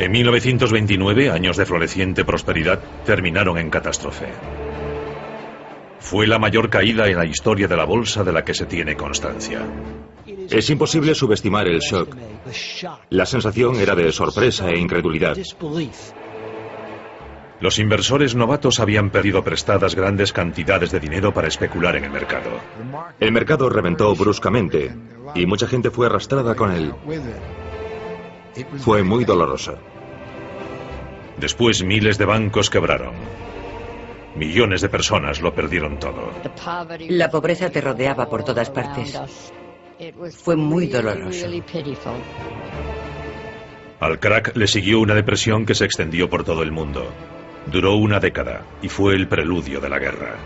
En 1929, años de floreciente prosperidad terminaron en catástrofe. Fue la mayor caída en la historia de la bolsa de la que se tiene constancia. Es imposible subestimar el shock. La sensación era de sorpresa e incredulidad. Los inversores novatos habían perdido prestadas grandes cantidades de dinero para especular en el mercado. El mercado reventó bruscamente y mucha gente fue arrastrada con él. Fue muy doloroso. Después, miles de bancos quebraron. Millones de personas lo perdieron todo. La pobreza te rodeaba por todas partes. Fue muy doloroso. Al crack le siguió una depresión que se extendió por todo el mundo. Duró una década y fue el preludio de la guerra.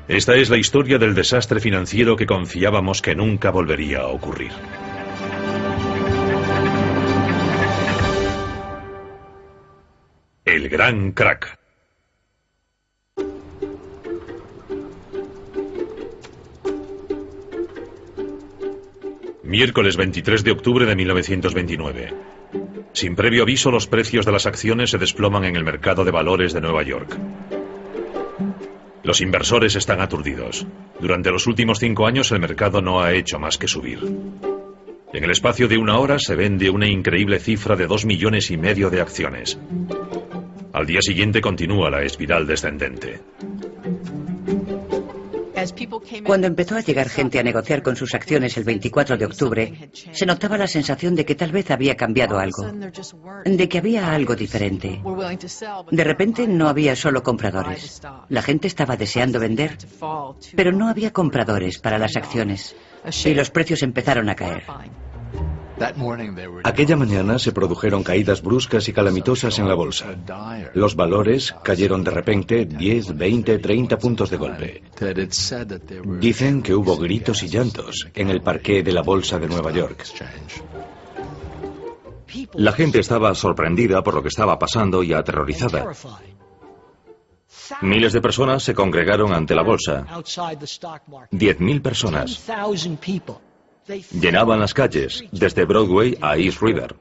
Esta es la historia del desastre financiero que confiábamos que nunca volvería a ocurrir. El gran crack. Miércoles 23 de octubre de 1929. Sin previo aviso, los precios de las acciones se desploman en el mercado de valores de Nueva York. Los inversores están aturdidos. Durante los últimos 5 años el mercado no ha hecho más que subir. En el espacio de una hora se vende una increíble cifra de 2,5 millones de acciones. Al día siguiente continúa la espiral descendente. Cuando empezó a llegar gente a negociar con sus acciones el 24 de octubre, se notaba la sensación de que tal vez había cambiado algo, de que había algo diferente. De repente no había solo compradores. La gente estaba deseando vender, pero no había compradores para las acciones, y los precios empezaron a caer. Aquella mañana se produjeron caídas bruscas y calamitosas en la bolsa. Los valores cayeron de repente 10, 20, 30 puntos de golpe. Dicen que hubo gritos y llantos en el parqué de la bolsa de Nueva York. La gente estaba sorprendida por lo que estaba pasando y aterrorizada. Miles de personas se congregaron ante la bolsa. 10.000 personas. Llenaban las calles, desde Broadway a East River.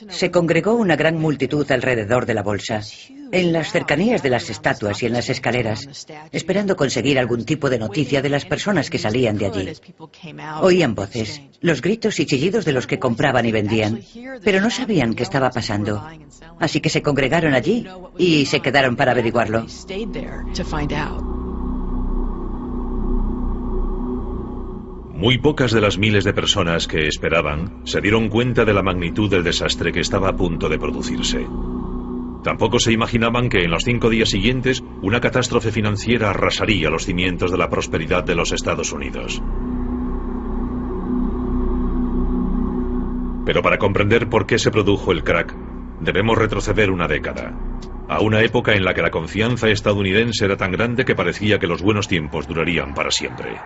Se congregó una gran multitud alrededor de la bolsa, en las cercanías de las estatuas y en las escaleras, esperando conseguir algún tipo de noticia de las personas que salían de allí. Oían voces, los gritos y chillidos de los que compraban y vendían, pero no sabían qué estaba pasando. Así que se congregaron allí y se quedaron para averiguarlo. Muy pocas de las miles de personas que esperaban se dieron cuenta de la magnitud del desastre que estaba a punto de producirse. Tampoco se imaginaban que en los 5 días siguientes una catástrofe financiera arrasaría los cimientos de la prosperidad de los Estados Unidos. Pero para comprender por qué se produjo el crack, debemos retroceder una década, a una época en la que la confianza estadounidense era tan grande que parecía que los buenos tiempos durarían para siempre.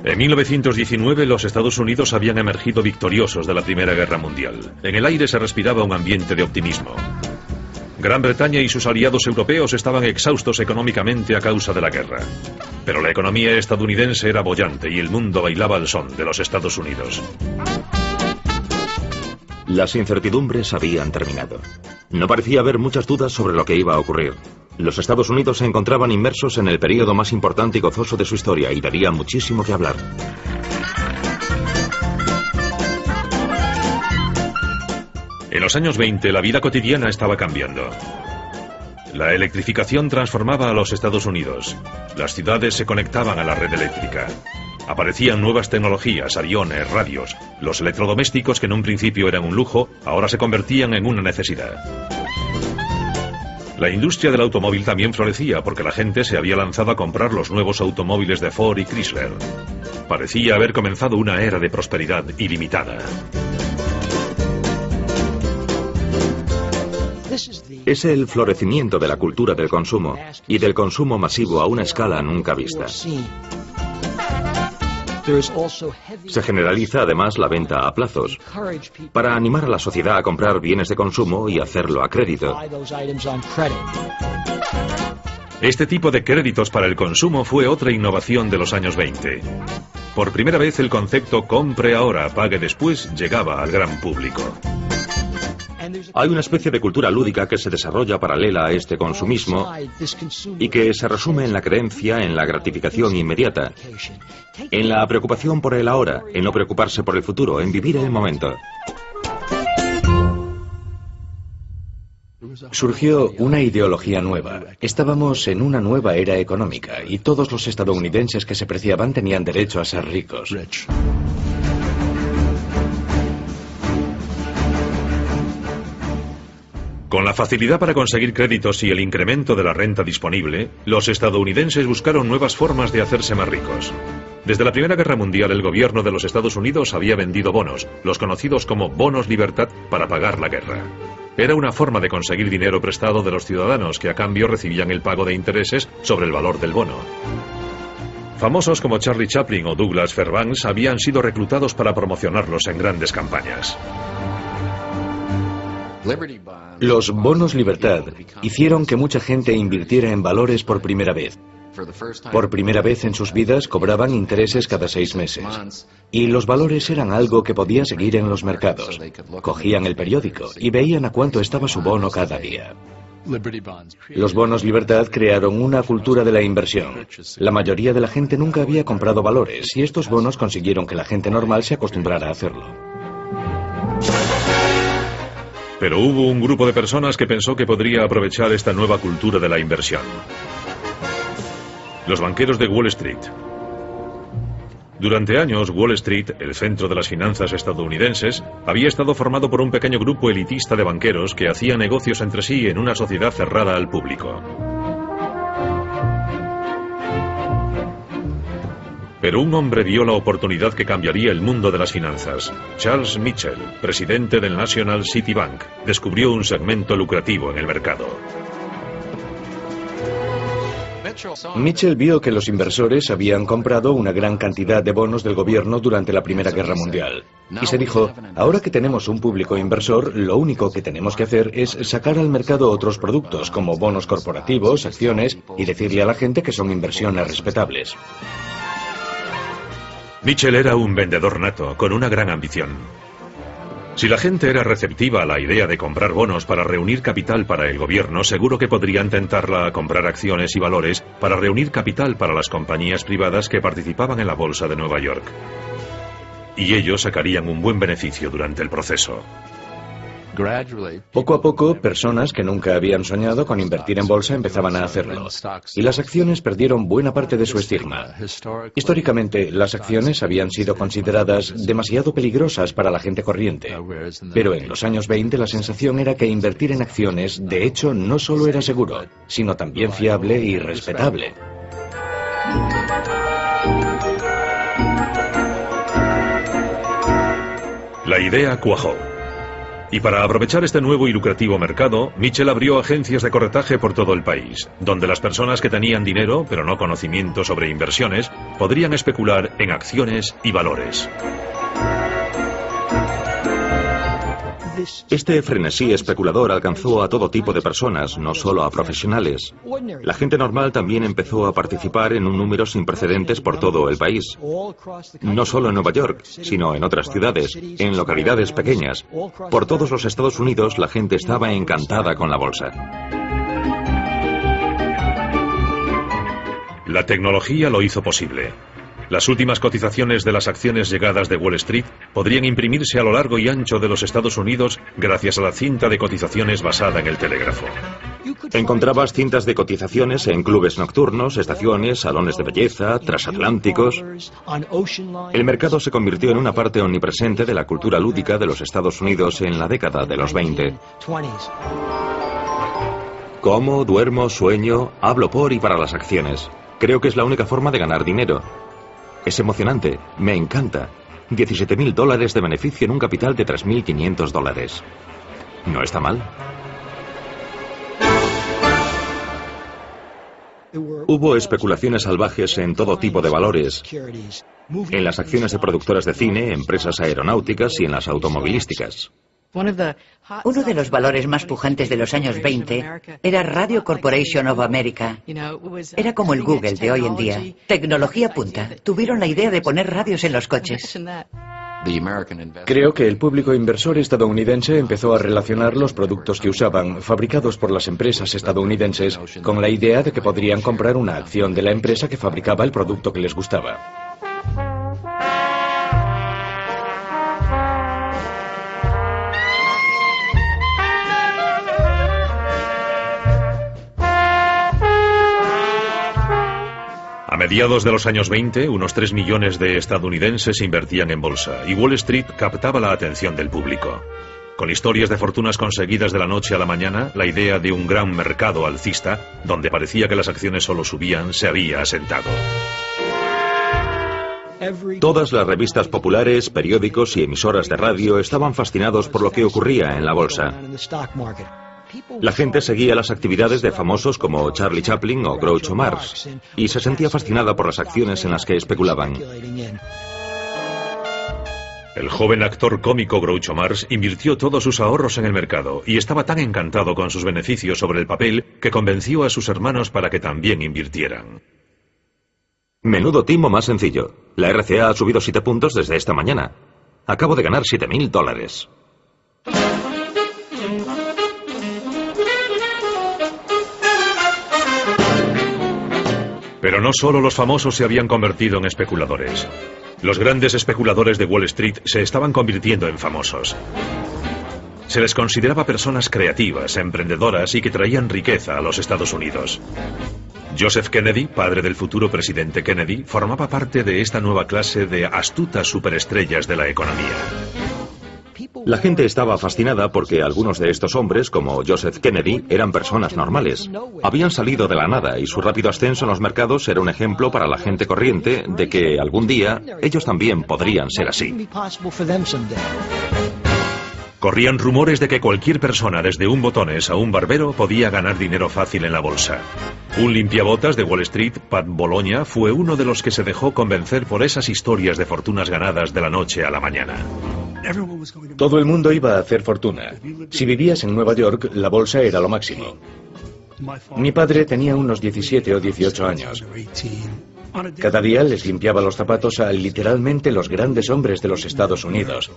En 1919 los Estados Unidos habían emergido victoriosos de la Primera Guerra Mundial. En el aire se respiraba un ambiente de optimismo. Gran Bretaña y sus aliados europeos estaban exhaustos económicamente a causa de la guerra. Pero la economía estadounidense era boyante y el mundo bailaba al son de los Estados Unidos. Las incertidumbres habían terminado. No parecía haber muchas dudas sobre lo que iba a ocurrir. Los Estados Unidos se encontraban inmersos en el periodo más importante y gozoso de su historia y daría muchísimo que hablar. En los años 20 la vida cotidiana estaba cambiando. La electrificación transformaba a los Estados Unidos. Las ciudades se conectaban a la red eléctrica. Aparecían nuevas tecnologías, aviones, radios. Los electrodomésticos, que en un principio eran un lujo, ahora se convertían en una necesidad. La industria del automóvil también florecía porque la gente se había lanzado a comprar los nuevos automóviles de Ford y Chrysler. Parecía haber comenzado una era de prosperidad ilimitada. Es el florecimiento de la cultura del consumo y del consumo masivo a una escala nunca vista. Se generaliza además la venta a plazos, para animar a la sociedad a comprar bienes de consumo y hacerlo a crédito. Este tipo de créditos para el consumo fue otra innovación de los años 20. Por primera vez el concepto compre ahora, pague después llegaba al gran público. Hay una especie de cultura lúdica que se desarrolla paralela a este consumismo y que se resume en la creencia en la gratificación inmediata, en la preocupación por el ahora, en no preocuparse por el futuro, en vivir el momento. Surgió una ideología nueva. Estábamos en una nueva era económica y todos los estadounidenses que se preciaban tenían derecho a ser ricos. Con la facilidad para conseguir créditos y el incremento de la renta disponible, los estadounidenses buscaron nuevas formas de hacerse más ricos. Desde la Primera Guerra Mundial, el gobierno de los Estados Unidos había vendido bonos, los conocidos como bonos libertad, para pagar la guerra. Era una forma de conseguir dinero prestado de los ciudadanos que a cambio recibían el pago de intereses sobre el valor del bono. Famosos como Charlie Chaplin o Douglas Fairbanks habían sido reclutados para promocionarlos en grandes campañas. Los bonos libertad hicieron que mucha gente invirtiera en valores por primera vez. Por primera vez en sus vidas cobraban intereses cada 6 meses. Y los valores eran algo que podía seguir en los mercados. Cogían el periódico y veían a cuánto estaba su bono cada día. Los bonos libertad crearon una cultura de la inversión. La mayoría de la gente nunca había comprado valores y estos bonos consiguieron que la gente normal se acostumbrara a hacerlo. Pero hubo un grupo de personas que pensó que podría aprovechar esta nueva cultura de la inversión. Los banqueros de Wall Street. Durante años, Wall Street, el centro de las finanzas estadounidenses, había estado formado por un pequeño grupo elitista de banqueros que hacían negocios entre sí en una sociedad cerrada al público. Pero un hombre vio la oportunidad que cambiaría el mundo de las finanzas. Charles Mitchell, presidente del National City Bank, descubrió un segmento lucrativo en el mercado. Mitchell vio que los inversores habían comprado una gran cantidad de bonos del gobierno durante la Primera Guerra Mundial. Y se dijo, ahora que tenemos un público inversor, lo único que tenemos que hacer es sacar al mercado otros productos, como bonos corporativos, acciones, y decirle a la gente que son inversiones respetables. Mitchell era un vendedor nato, con una gran ambición. Si la gente era receptiva a la idea de comprar bonos para reunir capital para el gobierno, seguro que podrían tentarla a comprar acciones y valores para reunir capital para las compañías privadas que participaban en la bolsa de Nueva York. Y ellos sacarían un buen beneficio durante el proceso. Poco a poco, personas que nunca habían soñado con invertir en bolsa empezaban a hacerlo. Y las acciones perdieron buena parte de su estigma. Históricamente, las acciones habían sido consideradas demasiado peligrosas para la gente corriente. Pero en los años 20 la sensación era que invertir en acciones, de hecho, no solo era seguro, sino también fiable y respetable. La idea cuajó. Y para aprovechar este nuevo y lucrativo mercado, Mitchell abrió agencias de corretaje por todo el país, donde las personas que tenían dinero, pero no conocimiento sobre inversiones, podrían especular en acciones y valores. Este frenesí especulador alcanzó a todo tipo de personas, no solo a profesionales. La gente normal también empezó a participar en un número sin precedentes por todo el país. No solo en Nueva York, sino en otras ciudades, en localidades pequeñas. Por todos los Estados Unidos la gente estaba encantada con la bolsa. La tecnología lo hizo posible. Las últimas cotizaciones de las acciones llegadas de Wall Street podrían imprimirse a lo largo y ancho de los Estados Unidos gracias a la cinta de cotizaciones basada en el telégrafo. Encontrabas cintas de cotizaciones en clubes nocturnos, estaciones, salones de belleza, transatlánticos. El mercado se convirtió en una parte omnipresente de la cultura lúdica de los Estados Unidos en la década de los 20. Como, duermo, sueño, hablo por y para las acciones. Creo que es la única forma de ganar dinero. Es emocionante, me encanta. $17.000 de beneficio en un capital de $3.500. ¿No está mal? Hubo especulaciones salvajes en todo tipo de valores. En las acciones de productoras de cine, empresas aeronáuticas y en las automovilísticas. Uno de los valores más pujantes de los años 20 era Radio Corporation of America. Era como el Google de hoy en día. Tecnología punta. Tuvieron la idea de poner radios en los coches. Creo que el público inversor estadounidense empezó a relacionar los productos que usaban, fabricados por las empresas estadounidenses, con la idea de que podrían comprar una acción de la empresa que fabricaba el producto que les gustaba. A mediados de los años 20, unos 3 millones de estadounidenses invertían en bolsa y Wall Street captaba la atención del público. Con historias de fortunas conseguidas de la noche a la mañana, la idea de un gran mercado alcista, donde parecía que las acciones solo subían, se había asentado. Todas las revistas populares, periódicos y emisoras de radio estaban fascinados por lo que ocurría en la bolsa. La gente seguía las actividades de famosos como Charlie Chaplin o Groucho Marx y se sentía fascinada por las acciones en las que especulaban. El joven actor cómico Groucho Marx invirtió todos sus ahorros en el mercado y estaba tan encantado con sus beneficios sobre el papel que convenció a sus hermanos para que también invirtieran. Menudo timo más sencillo. La RCA ha subido 7 puntos desde esta mañana. Acabo de ganar $7.000. Pero no solo los famosos se habían convertido en especuladores. Los grandes especuladores de Wall Street se estaban convirtiendo en famosos. Se les consideraba personas creativas, emprendedoras y que traían riqueza a los Estados Unidos. Joseph Kennedy, padre del futuro presidente Kennedy, formaba parte de esta nueva clase de astutas superestrellas de la economía. La gente estaba fascinada porque algunos de estos hombres, como Joseph Kennedy, eran personas normales. Habían salido de la nada y su rápido ascenso en los mercados era un ejemplo para la gente corriente de que algún día ellos también podrían ser así. Corrían rumores de que cualquier persona, desde un botones a un barbero, podía ganar dinero fácil en la bolsa. Un limpiabotas de Wall Street, Pat Bologna, fue uno de los que se dejó convencer por esas historias de fortunas ganadas de la noche a la mañana. Todo el mundo iba a hacer fortuna. Si vivías en Nueva York, la bolsa era lo máximo. Mi padre tenía unos 17 o 18 años. Cada día les limpiaba los zapatos a literalmente los grandes hombres de los Estados Unidos.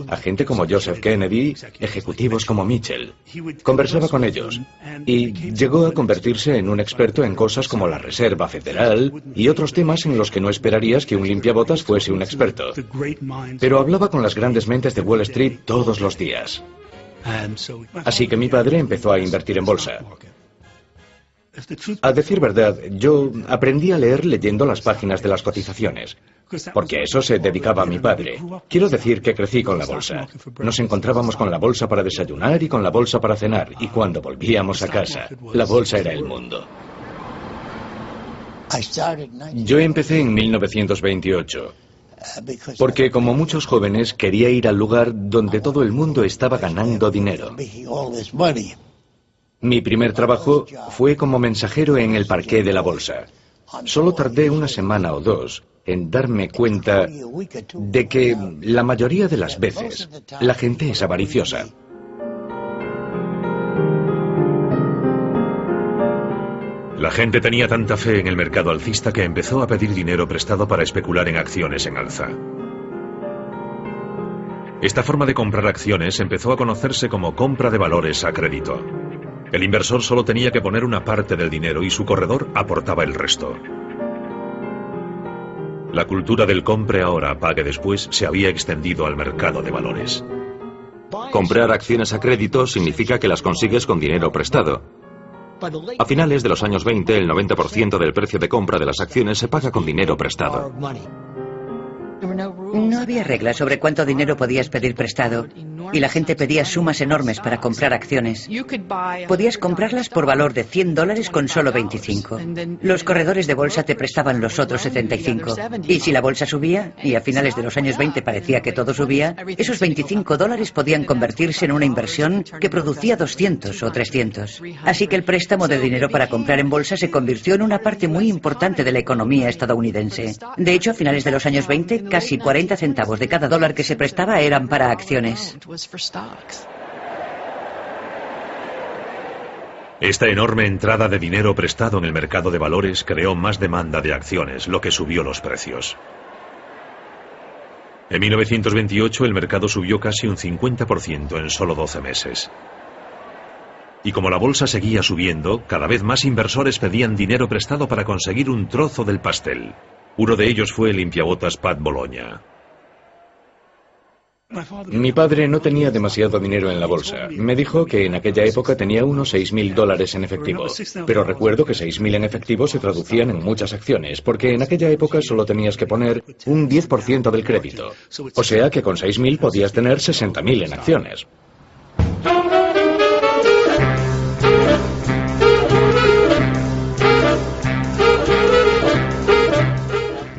A gente como Joseph Kennedy, ejecutivos como Mitchell. Conversaba con ellos y llegó a convertirse en un experto en cosas como la Reserva Federal y otros temas en los que no esperarías que un limpiabotas fuese un experto. Pero hablaba con las grandes mentes de Wall Street todos los días. Así que mi padre empezó a invertir en bolsa. A decir verdad, yo aprendí a leer leyendo las páginas de las cotizaciones, porque a eso se dedicaba mi padre. Quiero decir que crecí con la bolsa. Nos encontrábamos con la bolsa para desayunar y con la bolsa para cenar, y cuando volvíamos a casa, la bolsa era el mundo. Yo empecé en 1928, porque como muchos jóvenes quería ir al lugar donde todo el mundo estaba ganando dinero. Mi primer trabajo fue como mensajero en el parqué de la bolsa. Solo tardé una semana o dos en darme cuenta de que la mayoría de las veces la gente es avariciosa. La gente tenía tanta fe en el mercado alcista que empezó a pedir dinero prestado para especular en acciones en alza. Esta forma de comprar acciones empezó a conocerse como compra de valores a crédito. El inversor solo tenía que poner una parte del dinero y su corredor aportaba el resto. La cultura del compre ahora, pague después se había extendido al mercado de valores. Comprar acciones a crédito significa que las consigues con dinero prestado. A finales de los años 20, el 90% del precio de compra de las acciones se paga con dinero prestado. No había reglas sobre cuánto dinero podías pedir prestado y la gente pedía sumas enormes para comprar acciones. Podías comprarlas por valor de $100 con solo 25. Los corredores de bolsa te prestaban los otros 75. Y si la bolsa subía, y a finales de los años 20 parecía que todo subía, esos $25 podían convertirse en una inversión que producía 200 o 300. Así que el préstamo de dinero para comprar en bolsa se convirtió en una parte muy importante de la economía estadounidense. De hecho, a finales de los años 20, casi 40 centavos de cada dólar que se prestaba eran para acciones. Esta enorme entrada de dinero prestado en el mercado de valores creó más demanda de acciones, lo que subió los precios. En 1928 el mercado subió casi un 50% en solo 12 meses. Y como la bolsa seguía subiendo, cada vez más inversores pedían dinero prestado para conseguir un trozo del pastel. Uno de ellos fue el limpiabotas Pat Bologna. Mi padre no tenía demasiado dinero en la bolsa. Me dijo que en aquella época tenía unos $6.000 en efectivo. Pero recuerdo que 6.000 en efectivo se traducían en muchas acciones, porque en aquella época solo tenías que poner un 10% del crédito. O sea que con 6.000 podías tener 60.000 en acciones.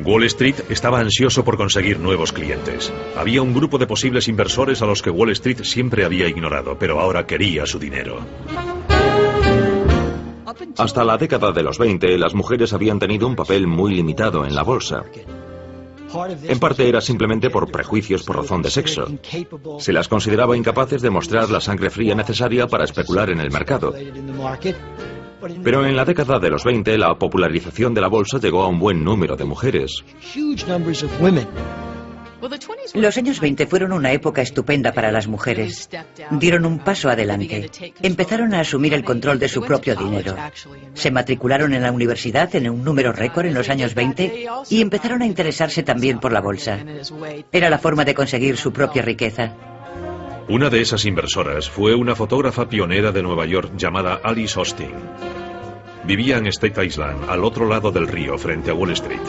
Wall Street estaba ansioso por conseguir nuevos clientes. Había un grupo de posibles inversores a los que Wall Street siempre había ignorado, pero ahora quería su dinero. Hasta la década de los 20, las mujeres habían tenido un papel muy limitado en la bolsa. En parte era simplemente por prejuicios por razón de sexo. Se las consideraba incapaces de mostrar la sangre fría necesaria para especular en el mercado. Pero en la década de los 20, la popularización de la bolsa llegó a un buen número de mujeres. Los años 20 fueron una época estupenda para las mujeres. Dieron un paso adelante. Empezaron a asumir el control de su propio dinero. Se matricularon en la universidad en un número récord en los años 20 y empezaron a interesarse también por la bolsa. Era la forma de conseguir su propia riqueza. Una de esas inversoras fue una fotógrafa pionera de Nueva York llamada Alice Austin. Vivía en Staten Island, al otro lado del río, frente a Wall Street.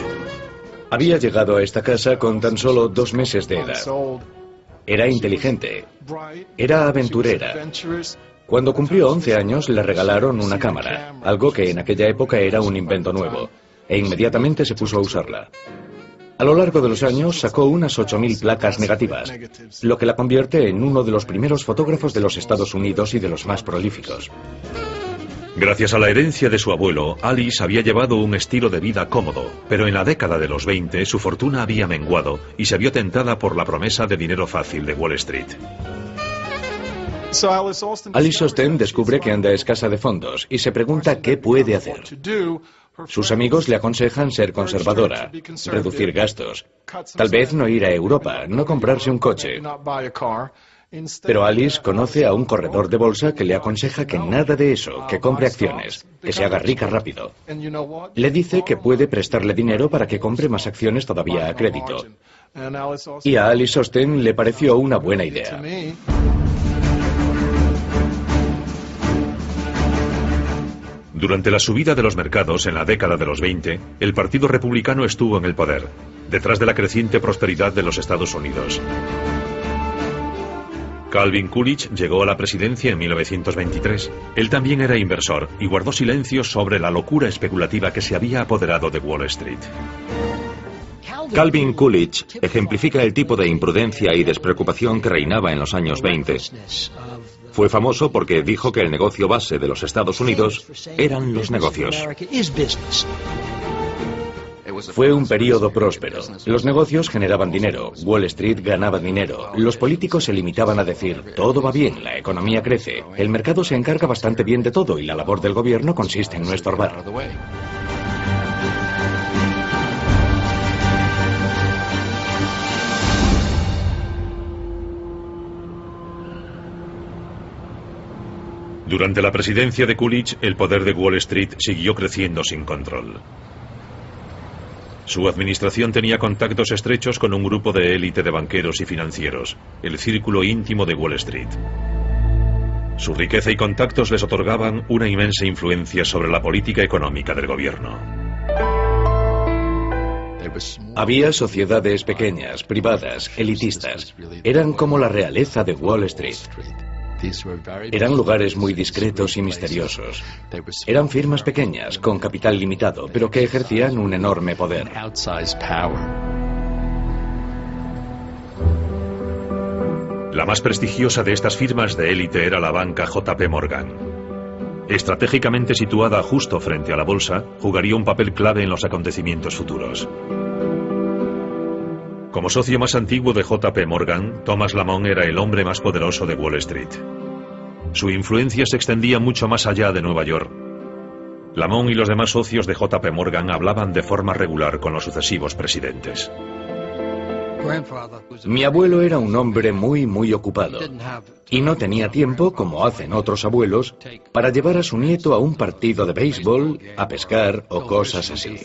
Había llegado a esta casa con tan solo 2 meses de edad. Era inteligente. Era aventurera. Cuando cumplió 11 años le regalaron una cámara, algo que en aquella época era un invento nuevo, e inmediatamente se puso a usarla. A lo largo de los años sacó unas 8.000 placas negativas, lo que la convierte en uno de los primeros fotógrafos de los Estados Unidos y de los más prolíficos. Gracias a la herencia de su abuelo, Alice había llevado un estilo de vida cómodo, pero en la década de los 20 su fortuna había menguado y se vio tentada por la promesa de dinero fácil de Wall Street. Alice Austin descubre que anda escasa de fondos y se pregunta qué puede hacer. Sus amigos le aconsejan ser conservadora, reducir gastos, tal vez no ir a Europa, no comprarse un coche. Pero Alice conoce a un corredor de bolsa que le aconseja que nada de eso, que compre acciones, que se haga rica rápido. Le dice que puede prestarle dinero para que compre más acciones todavía a crédito. Y a Alice Austin le pareció una buena idea. Durante la subida de los mercados en la década de los 20, el Partido Republicano estuvo en el poder, detrás de la creciente prosperidad de los Estados Unidos. Calvin Coolidge llegó a la presidencia en 1923. Él también era inversor y guardó silencio sobre la locura especulativa que se había apoderado de Wall Street. Calvin Coolidge ejemplifica el tipo de imprudencia y despreocupación que reinaba en los años 20. Fue famoso porque dijo que el negocio base de los Estados Unidos eran los negocios. Fue un período próspero. Los negocios generaban dinero, Wall Street ganaba dinero, los políticos se limitaban a decir, todo va bien, la economía crece, el mercado se encarga bastante bien de todo y la labor del gobierno consiste en no estorbar. Durante la presidencia de Coolidge, el poder de Wall Street siguió creciendo sin control. Su administración tenía contactos estrechos con un grupo de élite de banqueros y financieros, el círculo íntimo de Wall Street. Su riqueza y contactos les otorgaban una inmensa influencia sobre la política económica del gobierno. Había sociedades pequeñas, privadas, elitistas. Eran como la realeza de Wall Street. Eran lugares muy discretos y misteriosos. Eran firmas pequeñas, con capital limitado, pero que ejercían un enorme poder. La más prestigiosa de estas firmas de élite era la banca JP Morgan. Estratégicamente situada justo frente a la bolsa, jugaría un papel clave en los acontecimientos futuros. Como socio más antiguo de JP Morgan, Thomas Lamont era el hombre más poderoso de Wall Street. Su influencia se extendía mucho más allá de Nueva York. Lamont y los demás socios de JP Morgan hablaban de forma regular con los sucesivos presidentes. Mi abuelo era un hombre muy ocupado y no tenía tiempo, como hacen otros abuelos, para llevar a su nieto a un partido de béisbol, a pescar o cosas así.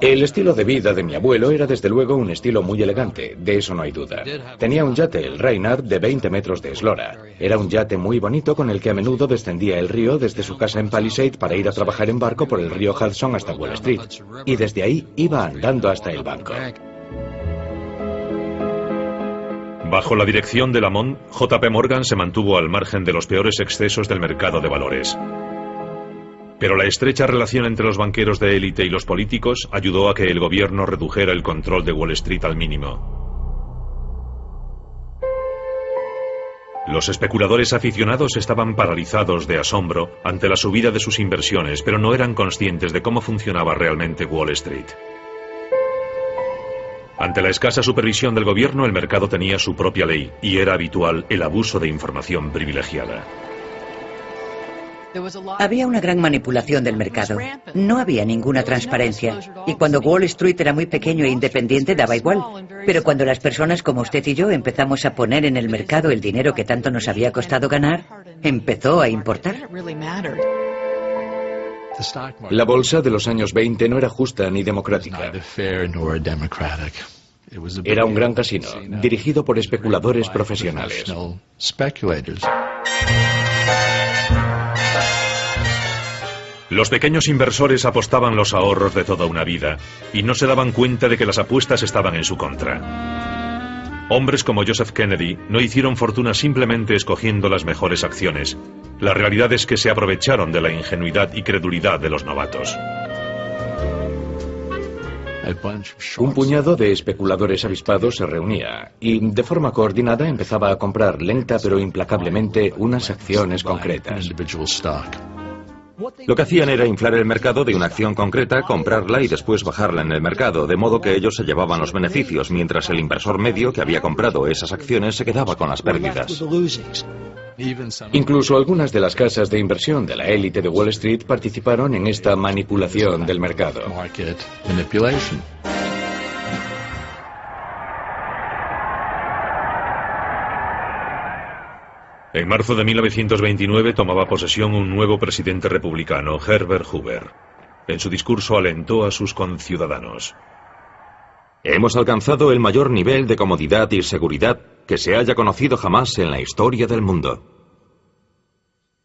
El estilo de vida de mi abuelo era desde luego un estilo muy elegante, de eso no hay duda. Tenía un yate, el Reynard, de 20 metros de eslora. Era un yate muy bonito con el que a menudo descendía el río desde su casa en Palisade para ir a trabajar en barco por el río Hudson hasta Wall Street. Y desde ahí iba andando hasta el banco. Bajo la dirección de Lamont, JP Morgan se mantuvo al margen de los peores excesos del mercado de valores. Pero la estrecha relación entre los banqueros de élite y los políticos ayudó a que el gobierno redujera el control de Wall Street al mínimo. Los especuladores aficionados estaban paralizados de asombro ante la subida de sus inversiones, pero no eran conscientes de cómo funcionaba realmente Wall Street. Ante la escasa supervisión del gobierno, el mercado tenía su propia ley y era habitual el abuso de información privilegiada. Había una gran manipulación del mercado. No había ninguna transparencia. Y cuando Wall Street era muy pequeño e independiente daba igual. Pero cuando las personas como usted y yo empezamos a poner en el mercado el dinero que tanto nos había costado ganar, empezó a importar. La bolsa de los años 20 no era justa ni democrática. Era un gran casino, dirigido por especuladores profesionales. Los pequeños inversores apostaban los ahorros de toda una vida y no se daban cuenta de que las apuestas estaban en su contra. Hombres como Joseph Kennedy no hicieron fortuna simplemente escogiendo las mejores acciones. La realidad es que se aprovecharon de la ingenuidad y credulidad de los novatos. Un puñado de especuladores avispados se reunía y, de forma coordinada, empezaba a comprar lenta pero implacablemente unas acciones concretas. Lo que hacían era inflar el mercado de una acción concreta, comprarla y después bajarla en el mercado, de modo que ellos se llevaban los beneficios, mientras el inversor medio que había comprado esas acciones se quedaba con las pérdidas. Incluso algunas de las casas de inversión de la élite de Wall Street participaron en esta manipulación del mercado. En marzo de 1929 tomaba posesión un nuevo presidente republicano, Herbert Hoover. En su discurso alentó a sus conciudadanos. Hemos alcanzado el mayor nivel de comodidad y seguridad que se haya conocido jamás en la historia del mundo.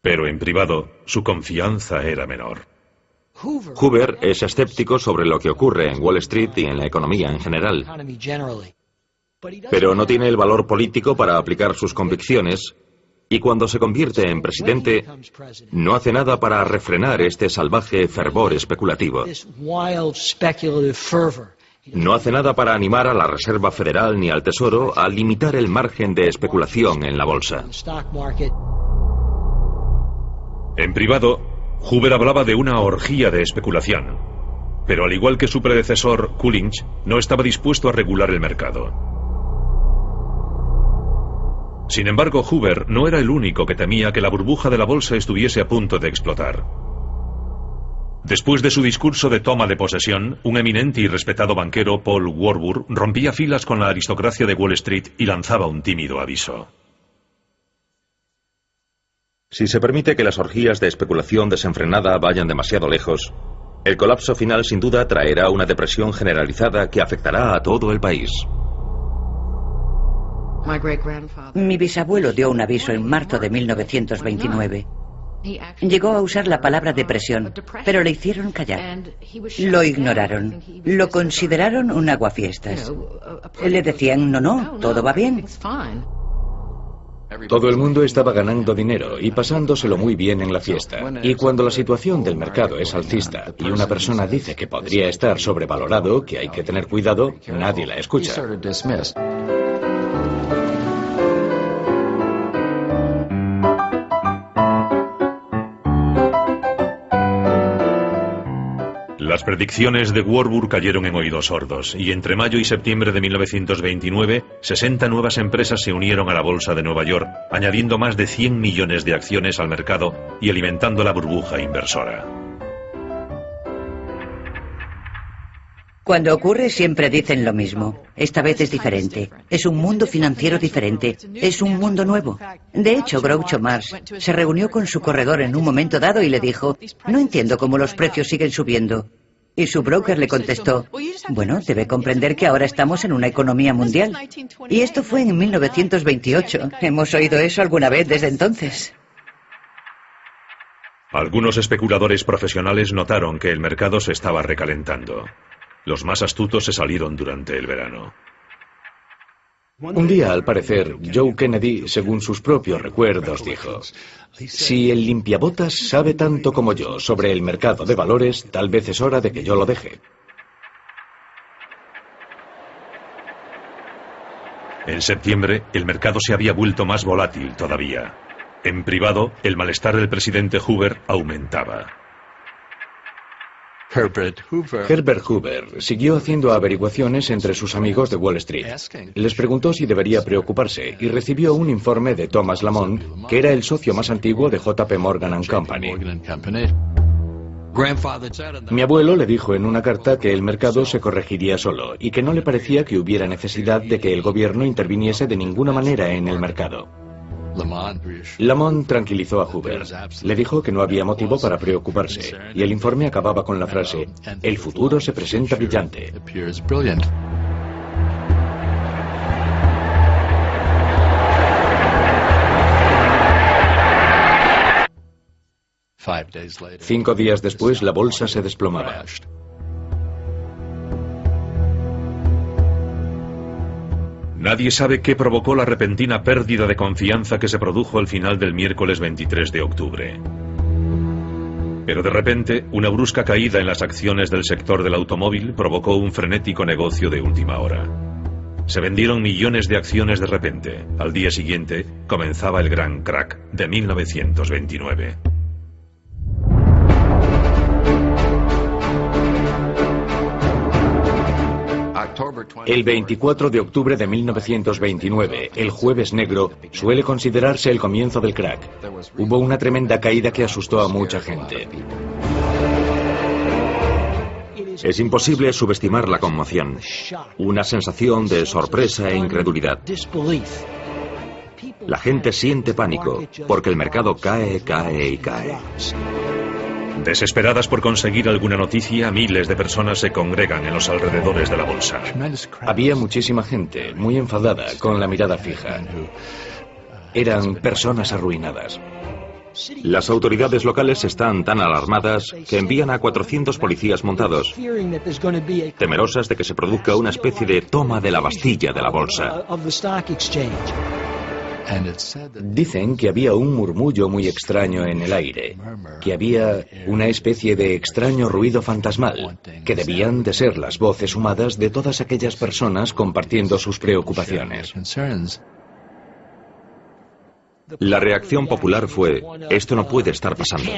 Pero en privado, su confianza era menor. Hoover es escéptico sobre lo que ocurre en Wall Street y en la economía en general. Pero no tiene el valor político para aplicar sus convicciones. Y cuando se convierte en presidente, no hace nada para refrenar este salvaje fervor especulativo. No hace nada para animar a la Reserva Federal ni al Tesoro a limitar el margen de especulación en la bolsa. En privado, Hoover hablaba de una orgía de especulación. Pero al igual que su predecesor, Coolidge, no estaba dispuesto a regular el mercado. Sin embargo, Hoover no era el único que temía que la burbuja de la bolsa estuviese a punto de explotar. Después de su discurso de toma de posesión, un eminente y respetado banquero, Paul Warburg, rompía filas con la aristocracia de Wall Street y lanzaba un tímido aviso. Si se permite que las orgías de especulación desenfrenada vayan demasiado lejos, el colapso final sin duda traerá una depresión generalizada que afectará a todo el país. Mi bisabuelo dio un aviso en marzo de 1929. Llegó a usar la palabra depresión, pero le hicieron callar. Lo ignoraron. Lo consideraron un aguafiestas. Le decían, no, todo va bien. Todo el mundo estaba ganando dinero y pasándoselo muy bien en la fiesta. Y cuando la situación del mercado es alcista y una persona dice que podría estar sobrevalorado, que hay que tener cuidado, nadie la escucha. Las predicciones de Warburg cayeron en oídos sordos, y entre mayo y septiembre de 1929, 60 nuevas empresas se unieron a la Bolsa de Nueva York, añadiendo más de 100 millones de acciones al mercado y alimentando la burbuja inversora. Cuando ocurre siempre dicen lo mismo. Esta vez es diferente. Es un mundo financiero diferente. Es un mundo nuevo. De hecho, Groucho Marx se reunió con su corredor en un momento dado y le dijo: no entiendo cómo los precios siguen subiendo. Y su broker le contestó: bueno, debe comprender que ahora estamos en una economía mundial. Y esto fue en 1928. ¿Hemos oído eso alguna vez desde entonces? Algunos especuladores profesionales notaron que el mercado se estaba recalentando. Los más astutos se salieron durante el verano. Un día, al parecer, Joe Kennedy, según sus propios recuerdos, dijo: si el limpiabotas sabe tanto como yo sobre el mercado de valores, tal vez es hora de que yo lo deje. En septiembre, el mercado se había vuelto más volátil todavía. En privado, el malestar del presidente Hoover aumentaba. Herbert Hoover siguió haciendo averiguaciones entre sus amigos de Wall Street. Les preguntó si debería preocuparse y recibió un informe de Thomas Lamont, que era el socio más antiguo de JP Morgan & Company. Mi abuelo le dijo en una carta que el mercado se corregiría solo y que no le parecía que hubiera necesidad de que el gobierno interviniese de ninguna manera en el mercado. Lamont tranquilizó a Hoover. Le dijo que no había motivo para preocuparse, y el informe acababa con la frase: el futuro se presenta brillante. Cinco días después, la bolsa se desplomaba. Nadie sabe qué provocó la repentina pérdida de confianza que se produjo al final del miércoles 23 de octubre. Pero de repente, una brusca caída en las acciones del sector del automóvil provocó un frenético negocio de última hora. Se vendieron millones de acciones de repente. Al día siguiente, comenzaba el gran crack de 1929. El 24 de octubre de 1929, el Jueves Negro, suele considerarse el comienzo del crack. Hubo una tremenda caída que asustó a mucha gente. Es imposible subestimar la conmoción. Una sensación de sorpresa e incredulidad. La gente siente pánico porque el mercado cae, cae y cae. Desesperadas por conseguir alguna noticia, miles de personas se congregan en los alrededores de la bolsa. Había muchísima gente, muy enfadada, con la mirada fija. Eran personas arruinadas. Las autoridades locales están tan alarmadas que envían a 400 policías montados, temerosas de que se produzca una especie de toma de la Bastilla de la bolsa. Dicen que había un murmullo muy extraño en el aire, que había una especie de extraño ruido fantasmal, que debían de ser las voces humadas de todas aquellas personas compartiendo sus preocupaciones. La reacción popular fue: esto no puede estar pasando.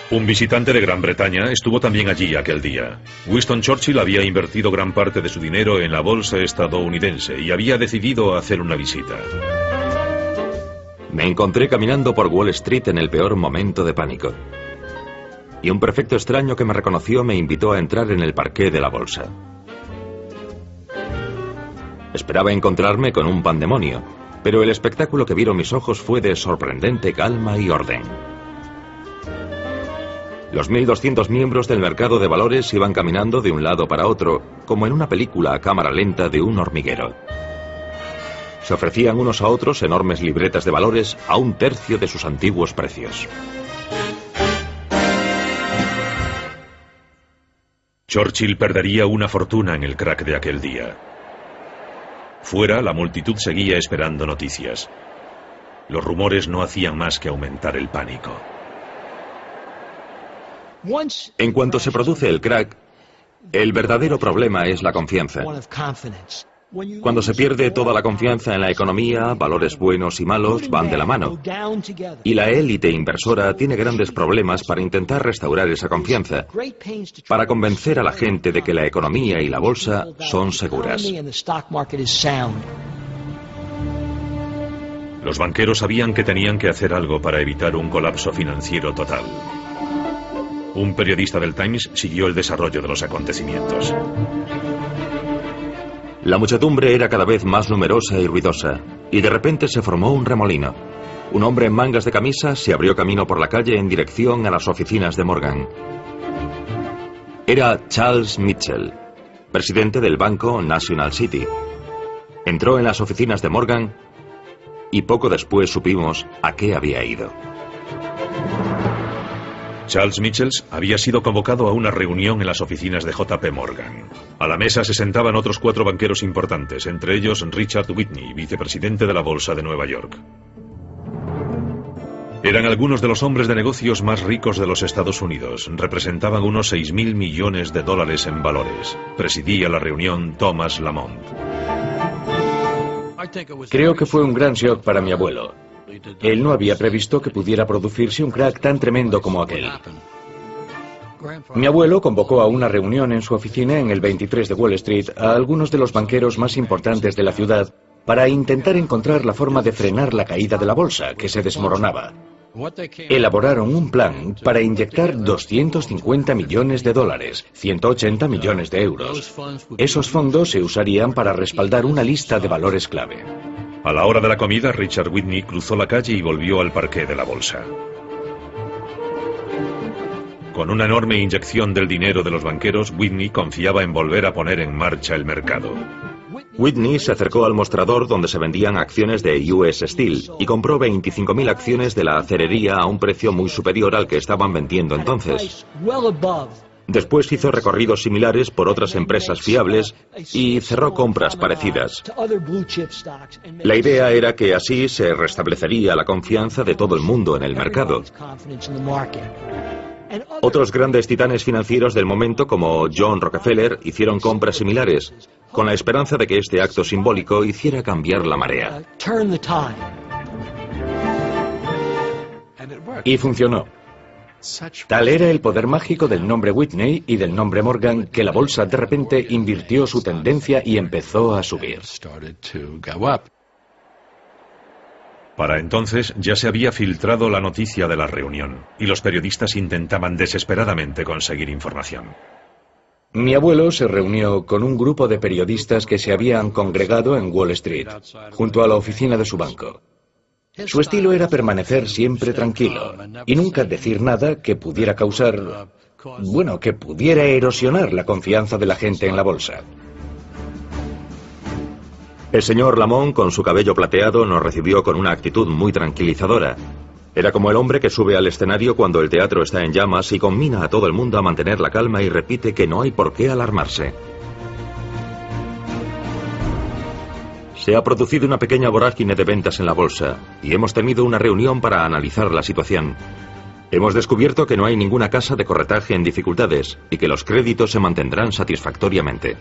Un visitante de Gran Bretaña estuvo también allí aquel día. Winston Churchill había invertido gran parte de su dinero en la bolsa estadounidense y había decidido hacer una visita. Me encontré caminando por Wall Street en el peor momento de pánico. Y un prefecto extraño que me reconoció me invitó a entrar en el parqué de la bolsa. Esperaba encontrarme con un pandemonio, pero el espectáculo que vieron mis ojos fue de sorprendente calma y orden. Los 1.200 miembros del mercado de valores iban caminando de un lado para otro, como en una película a cámara lenta de un hormiguero. Se ofrecían unos a otros enormes libretas de valores a un tercio de sus antiguos precios. Churchill perdería una fortuna en el crack de aquel día. Fuera, la multitud seguía esperando noticias. Los rumores no hacían más que aumentar el pánico. En cuanto se produce el crack, el verdadero problema es la confianza. Cuando se pierde toda la confianza en la economía, valores buenos y malos van de la mano. Y la élite inversora tiene grandes problemas para intentar restaurar esa confianza, para convencer a la gente de que la economía y la bolsa son seguras. Los banqueros sabían que tenían que hacer algo para evitar un colapso financiero total. Un periodista del Times siguió el desarrollo de los acontecimientos. La muchedumbre era cada vez más numerosa y ruidosa, y de repente se formó un remolino. Un hombre en mangas de camisa se abrió camino por la calle en dirección a las oficinas de Morgan. Era Charles Mitchell, presidente del banco National City. Entró en las oficinas de Morgan y poco después supimos a qué había ido. Charles Mitchell había sido convocado a una reunión en las oficinas de JP Morgan. A la mesa se sentaban otros 4 banqueros importantes, entre ellos Richard Whitney, vicepresidente de la Bolsa de Nueva York. Eran algunos de los hombres de negocios más ricos de los Estados Unidos. Representaban unos 6.000 millones de dólares en valores. Presidía la reunión Thomas Lamont. Creo que fue un gran shock para mi abuelo. Él no había previsto que pudiera producirse un crack tan tremendo como aquel. Mi abuelo convocó a una reunión en su oficina en el 23 de Wall Street a algunos de los banqueros más importantes de la ciudad para intentar encontrar la forma de frenar la caída de la bolsa, que se desmoronaba. Elaboraron un plan para inyectar 250 millones de dólares, 180 millones de euros. Esos fondos se usarían para respaldar una lista de valores clave. A la hora de la comida, Richard Whitney cruzó la calle y volvió al parqué de la bolsa. Con una enorme inyección del dinero de los banqueros, Whitney confiaba en volver a poner en marcha el mercado. Whitney se acercó al mostrador donde se vendían acciones de US Steel y compró 25.000 acciones de la acerería a un precio muy superior al que estaban vendiendo entonces. Después hizo recorridos similares por otras empresas fiables y cerró compras parecidas. La idea era que así se restablecería la confianza de todo el mundo en el mercado. Otros grandes titanes financieros del momento, como John Rockefeller, hicieron compras similares, con la esperanza de que este acto simbólico hiciera cambiar la marea. Y funcionó. Tal era el poder mágico del nombre Whitney y del nombre Morgan que la bolsa de repente invirtió su tendencia y empezó a subir. Para entonces ya se había filtrado la noticia de la reunión y los periodistas intentaban desesperadamente conseguir información. Mi abuelo se reunió con un grupo de periodistas que se habían congregado en Wall Street, junto a la oficina de su banco. Su estilo era permanecer siempre tranquilo y nunca decir nada que pudiera causar, que pudiera erosionar la confianza de la gente en la bolsa. El señor Lamont, con su cabello plateado, nos recibió con una actitud muy tranquilizadora. Era como el hombre que sube al escenario cuando el teatro está en llamas y conmina a todo el mundo a mantener la calma y repite que no hay por qué alarmarse. Se ha producido una pequeña vorágine de ventas en la bolsa y hemos tenido una reunión para analizar la situación. Hemos descubierto que no hay ninguna casa de corretaje en dificultades y que los créditos se mantendrán satisfactoriamente.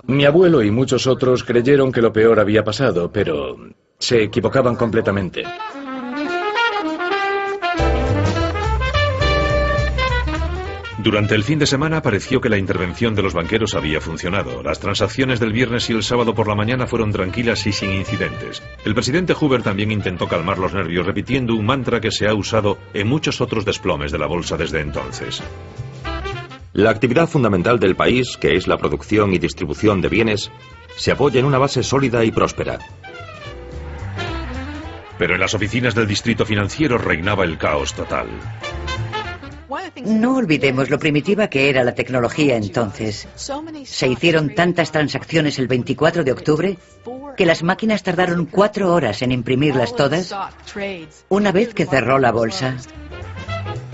Mi abuelo y muchos otros creyeron que lo peor había pasado, pero se equivocaban completamente. Durante el fin de semana pareció que la intervención de los banqueros había funcionado. Las transacciones del viernes y el sábado por la mañana fueron tranquilas y sin incidentes. El presidente Hoover también intentó calmar los nervios repitiendo un mantra que se ha usado en muchos otros desplomes de la bolsa desde entonces. La actividad fundamental del país, que es la producción y distribución de bienes, se apoya en una base sólida y próspera. Pero en las oficinas del distrito financiero reinaba el caos total. No olvidemos lo primitiva que era la tecnología entonces. Se hicieron tantas transacciones el 24 de octubre que las máquinas tardaron 4 horas en imprimirlas todas una vez que cerró la bolsa.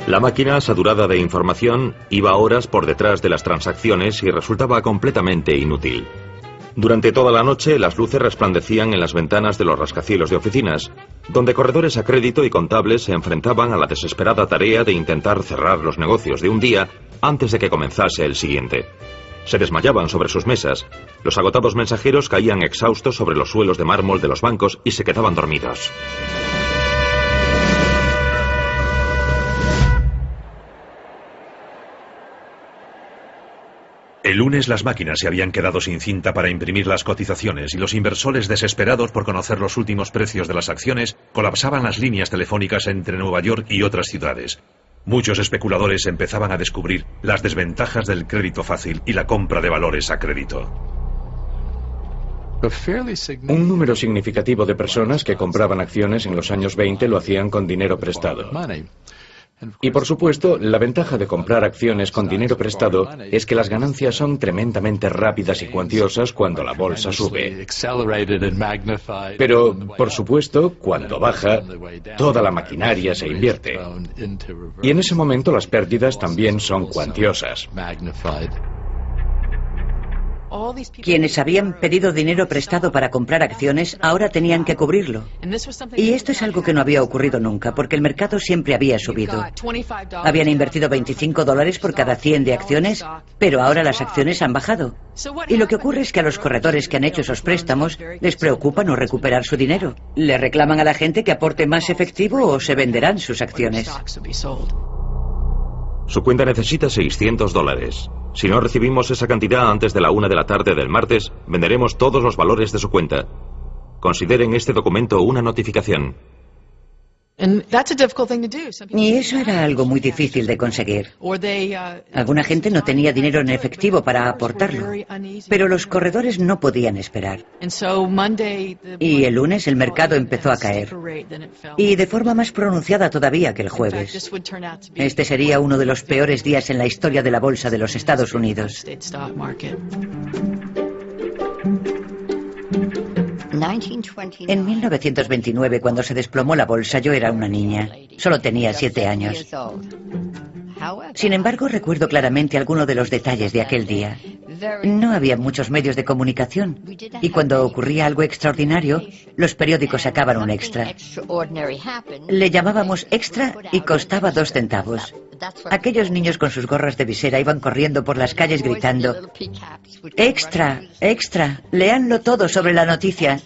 La máquina, saturada de información, iba horas por detrás de las transacciones y resultaba completamente inútil. Durante toda la noche, las luces resplandecían en las ventanas de los rascacielos de oficinas, donde corredores a crédito y contables se enfrentaban a la desesperada tarea de intentar cerrar los negocios de un día antes de que comenzase el siguiente. se desmayaban sobre sus mesas. Los agotados mensajeros caían exhaustos sobre los suelos de mármol de los bancos y se quedaban dormidos. El lunes las máquinas se habían quedado sin cinta para imprimir las cotizaciones y los inversores, desesperados por conocer los últimos precios de las acciones, colapsaban las líneas telefónicas entre Nueva York y otras ciudades. Muchos especuladores empezaban a descubrir las desventajas del crédito fácil y la compra de valores a crédito. Un número significativo de personas que compraban acciones en los años 20 lo hacían con dinero prestado. Y por supuesto, la ventaja de comprar acciones con dinero prestado es que las ganancias son tremendamente rápidas y cuantiosas cuando la bolsa sube. Pero, por supuesto, cuando baja, toda la maquinaria se invierte. Y en ese momento las pérdidas también son cuantiosas. Quienes habían pedido dinero prestado para comprar acciones ahora tenían que cubrirlo. Y esto es algo que no había ocurrido nunca, porque el mercado siempre había subido. Habían invertido $25 por cada 100 de acciones, pero ahora las acciones han bajado. Y lo que ocurre es que a los corredores que han hecho esos préstamos les preocupa no recuperar su dinero. Le reclaman a la gente que aporte más efectivo o se venderán sus acciones. Su cuenta necesita $600. Si no recibimos esa cantidad antes de la 1 de la tarde del martes, venderemos todos los valores de su cuenta. Consideren este documento una notificación. Y eso era algo muy difícil de conseguir. Alguna gente no tenía dinero en efectivo para aportarlo, pero los corredores no podían esperar. Y el lunes el mercado empezó a caer, y de forma más pronunciada todavía que el jueves. Este sería uno de los peores días en la historia de la bolsa de los Estados Unidos. En 1929, cuando se desplomó la bolsa, yo era una niña. Solo tenía 7 años. Sin embargo, recuerdo claramente algunos de los detalles de aquel día. No había muchos medios de comunicación, y cuando ocurría algo extraordinario, los periódicos sacaban un extra. Le llamábamos extra y costaba 2 centavos. Aquellos niños con sus gorras de visera iban corriendo por las calles gritando: ¡Extra! ¡Extra! ¡Léanlo todo sobre la noticia!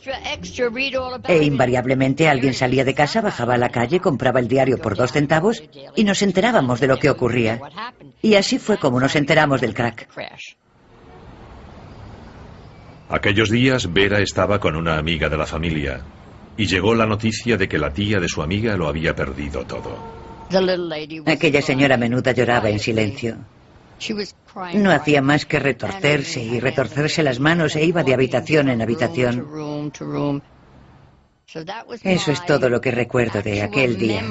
E invariablemente alguien salía de casa, bajaba a la calle, compraba el diario por 2 centavos y nos enterábamos de lo que ocurría. Y así fue como nos enteramos del crack. Aquellos días Vera estaba con una amiga de la familia y llegó la noticia de que la tía de su amiga lo había perdido todo. Aquella señora menuda lloraba en silencio. No hacía más que retorcerse y retorcerse las manos e iba de habitación en habitación. Eso es todo lo que recuerdo de aquel día.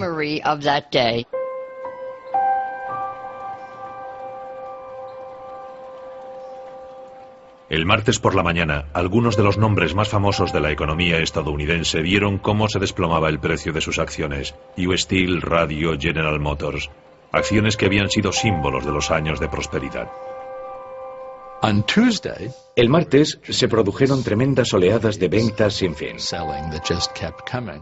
El martes por la mañana, algunos de los nombres más famosos de la economía estadounidense vieron cómo se desplomaba el precio de sus acciones. US Steel, Radio, General Motors. Acciones que habían sido símbolos de los años de prosperidad. El martes se produjeron tremendas oleadas de ventas sin fin.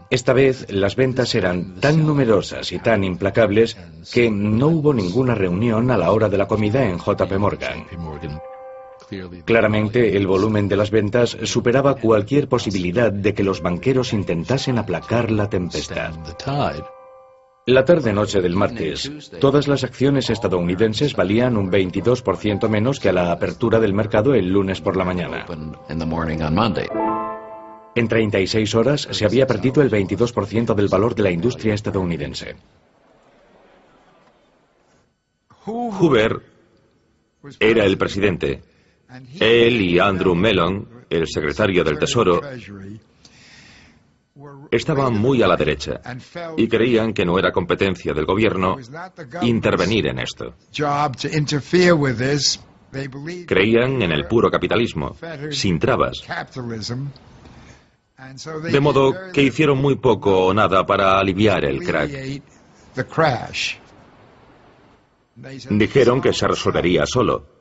Esta vez las ventas eran tan numerosas y tan implacables que no hubo ninguna reunión a la hora de la comida en JP Morgan. Claramente, el volumen de las ventas superaba cualquier posibilidad de que los banqueros intentasen aplacar la tempestad. La tarde-noche del martes, todas las acciones estadounidenses valían un 22% menos que a la apertura del mercado el lunes por la mañana. En 36 horas se había perdido el 22% del valor de la industria estadounidense. Hoover era el presidente. Él y Andrew Mellon, el secretario del Tesoro, estaban muy a la derecha y creían que no era competencia del gobierno intervenir en esto. Creían en el puro capitalismo, sin trabas. De modo que hicieron muy poco o nada para aliviar el crack. Dijeron que se resolvería solo.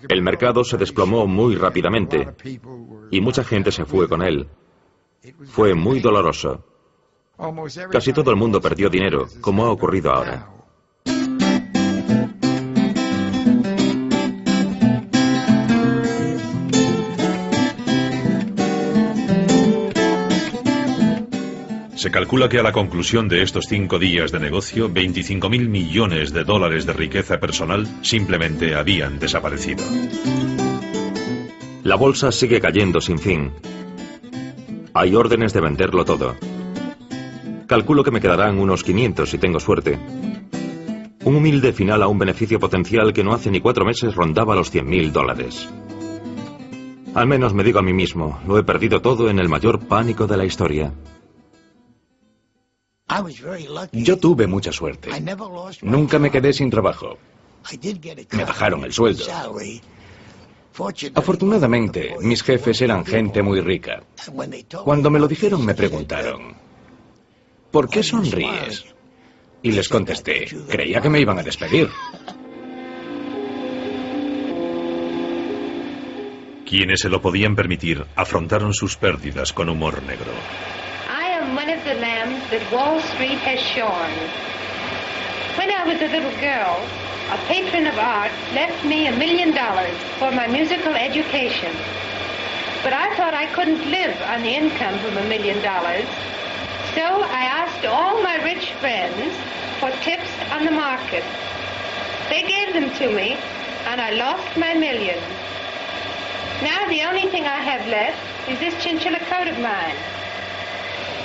El mercado se desplomó muy rápidamente y mucha gente se fue con él. Fue muy doloroso. Casi todo el mundo perdió dinero, como ha ocurrido ahora. Se calcula que a la conclusión de estos 5 días de negocio, 25.000 millones de dólares de riqueza personal simplemente habían desaparecido. La bolsa sigue cayendo sin fin. Hay órdenes de venderlo todo. Calculo que me quedarán unos 500 si tengo suerte. Un humilde final a un beneficio potencial que no hace ni 4 meses rondaba los 100.000 dólares. Al menos me digo a mí mismo, lo he perdido todo en el mayor pánico de la historia. Yo tuve mucha suerte. Nunca me quedé sin trabajo. Me bajaron el sueldo. Afortunadamente, mis jefes eran gente muy rica. Cuando me lo dijeron, me preguntaron, ¿por qué sonríes? Y les contesté, creía que me iban a despedir. Quienes se lo podían permitir afrontaron sus pérdidas con humor negro. I am one of the lambs that Wall Street has shorn. When I was a little girl, a patron of art left me $1 million for my musical education. But I thought I couldn't live on the income from $1 million. So I asked all my rich friends for tips on the market. They gave them to me, and I lost my millions. Now the only thing I have left is this chinchilla coat of mine.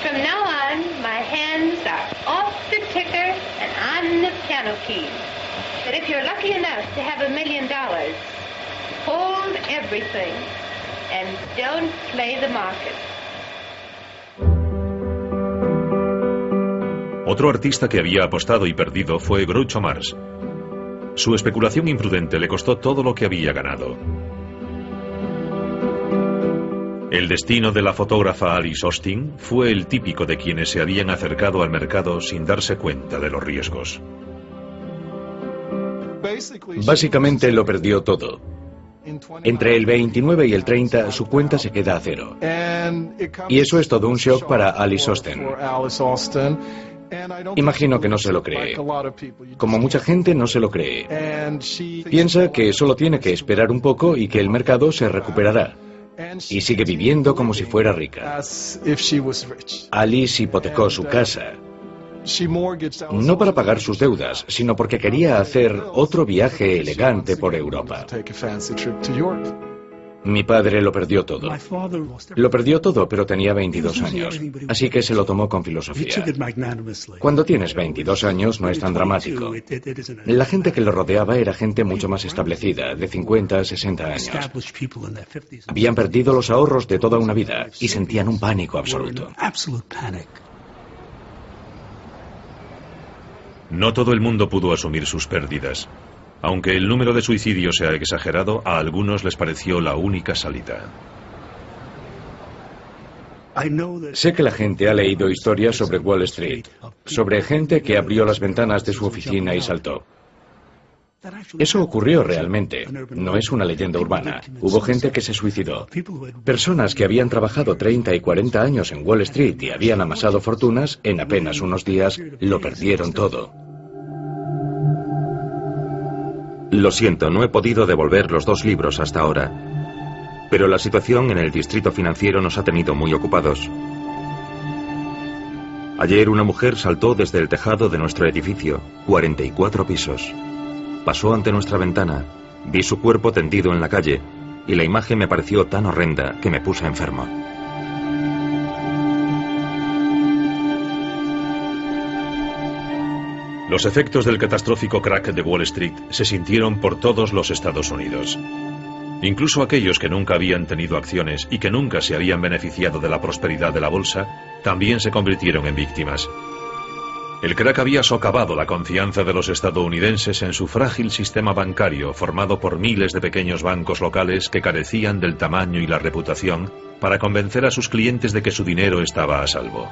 From now on, my hands are off the ticker and on the piano keys. But if you're lucky enough to have $1 million, hold everything and don't play the market. Otro artista que había apostado y perdido fue Groucho Marx. Su especulación imprudente le costó todo lo que había ganado. El destino de la fotógrafa Alice Austin fue el típico de quienes se habían acercado al mercado sin darse cuenta de los riesgos. Básicamente lo perdió todo. Entre el 29 y el 30 su cuenta se queda a cero. Y eso es todo un shock para Alice Austin. Imagino que no se lo cree. Como mucha gente no se lo cree. Piensa que solo tiene que esperar un poco y que el mercado se recuperará. Y sigue viviendo como si fuera rica. Alice hipotecó su casa. No para pagar sus deudas, sino porque quería hacer otro viaje elegante por Europa. Mi padre lo perdió todo. Lo perdió todo, pero tenía 22 años, así que se lo tomó con filosofía. Cuando tienes 22 años no es tan dramático. La gente que lo rodeaba era gente mucho más establecida, de 50 a 60 años. Habían perdido los ahorros de toda una vida y sentían un pánico absoluto. No todo el mundo pudo asumir sus pérdidas. Aunque el número de suicidios se ha exagerado, a algunos les pareció la única salida. Sé que la gente ha leído historias sobre Wall Street, sobre gente que abrió las ventanas de su oficina y saltó. Eso ocurrió realmente, no es una leyenda urbana. Hubo gente que se suicidó. Personas que habían trabajado 30 y 40 años en Wall Street y habían amasado fortunas, en apenas unos días lo perdieron todo. Lo siento, no he podido devolver los 2 libros hasta ahora. Pero la situación en el distrito financiero nos ha tenido muy ocupados. Ayer una mujer saltó desde el tejado de nuestro edificio, 44 pisos. Pasó ante nuestra ventana, vi su cuerpo tendido en la calle, y la imagen me pareció tan horrenda que me puse enfermo. Los efectos del catastrófico crack de Wall Street se sintieron por todos los Estados Unidos. Incluso aquellos que nunca habían tenido acciones y que nunca se habían beneficiado de la prosperidad de la bolsa, también se convirtieron en víctimas. El crack había socavado la confianza de los estadounidenses en su frágil sistema bancario formado por miles de pequeños bancos locales que carecían del tamaño y la reputación para convencer a sus clientes de que su dinero estaba a salvo.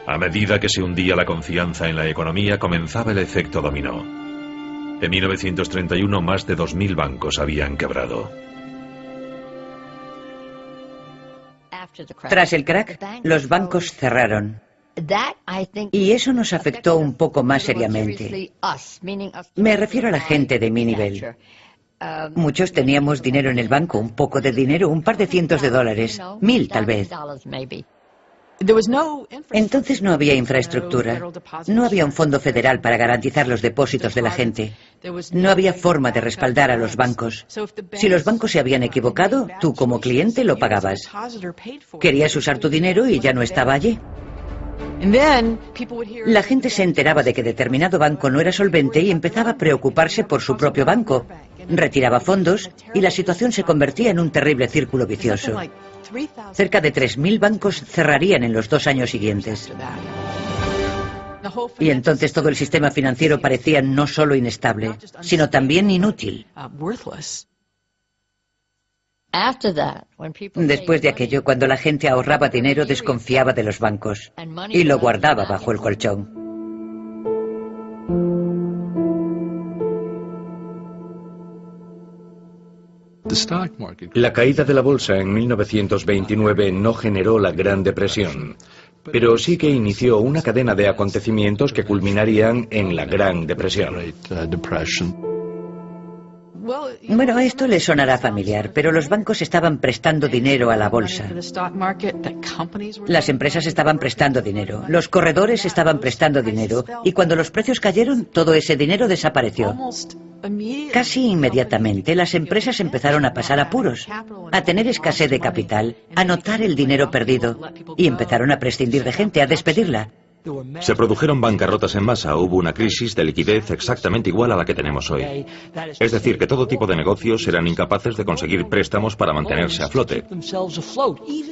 A medida que se hundía la confianza en la economía, comenzaba el efecto dominó. En 1931, más de 2.000 bancos habían quebrado. Tras el crack, los bancos cerraron. Y eso nos afectó un poco más seriamente. Me refiero a la gente de mi nivel. Muchos teníamos dinero en el banco, un poco de dinero, un par de cientos de dólares, 1.000 tal vez. Entonces no había infraestructura, no había un fondo federal para garantizar los depósitos de la gente, no había forma de respaldar a los bancos. Si los bancos se habían equivocado, tú como cliente lo pagabas. Querías usar tu dinero y ya no estaba allí. La gente se enteraba de que determinado banco no era solvente y empezaba a preocuparse por su propio banco. Retiraba fondos y la situación se convertía en un terrible círculo vicioso. Cerca de 3.000 bancos cerrarían en los 2 años siguientes. Y entonces todo el sistema financiero parecía no solo inestable, sino también inútil. Después de aquello, cuando la gente ahorraba dinero, desconfiaba de los bancos y lo guardaba bajo el colchón. La caída de la bolsa en 1929 no generó la Gran Depresión, pero sí que inició una cadena de acontecimientos que culminarían en la Gran Depresión. Bueno, esto le sonará familiar, pero los bancos estaban prestando dinero a la bolsa. Las empresas estaban prestando dinero, los corredores estaban prestando dinero, y cuando los precios cayeron, todo ese dinero desapareció. Casi inmediatamente, las empresas empezaron a pasar apuros, a tener escasez de capital, a notar el dinero perdido, y empezaron a prescindir de gente, a despedirla. Se produjeron bancarrotas en masa, hubo una crisis de liquidez exactamente igual a la que tenemos hoy. Es decir, que todo tipo de negocios eran incapaces de conseguir préstamos para mantenerse a flote.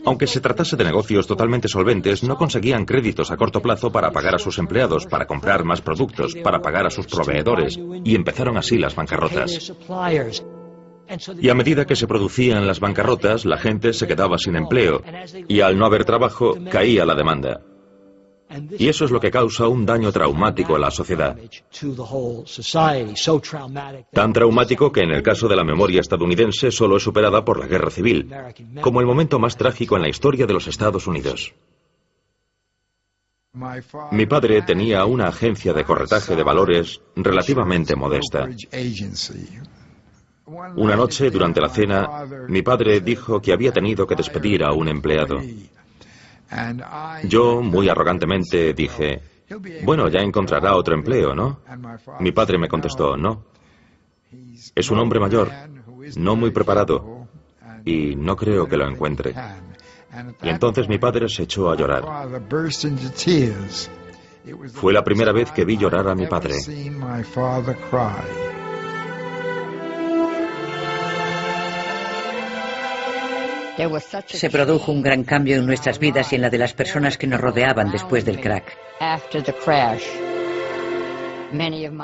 Aunque se tratase de negocios totalmente solventes, no conseguían créditos a corto plazo para pagar a sus empleados, para comprar más productos, para pagar a sus proveedores, y empezaron así las bancarrotas. Y a medida que se producían las bancarrotas, la gente se quedaba sin empleo, y al no haber trabajo, caía la demanda. Y eso es lo que causa un daño traumático a la sociedad. Tan traumático que en el caso de la memoria estadounidense solo es superada por la Guerra Civil, como el momento más trágico en la historia de los Estados Unidos. Mi padre tenía una agencia de corretaje de valores relativamente modesta. Una noche, durante la cena, mi padre dijo que había tenido que despedir a un empleado. Yo, muy arrogantemente, dije, bueno, ya encontrará otro empleo, ¿no? Mi padre me contestó, no. Es un hombre mayor, no muy preparado, y no creo que lo encuentre. Y entonces mi padre se echó a llorar. Fue la primera vez que vi llorar a mi padre. Se produjo un gran cambio en nuestras vidas y en la de las personas que nos rodeaban después del crack.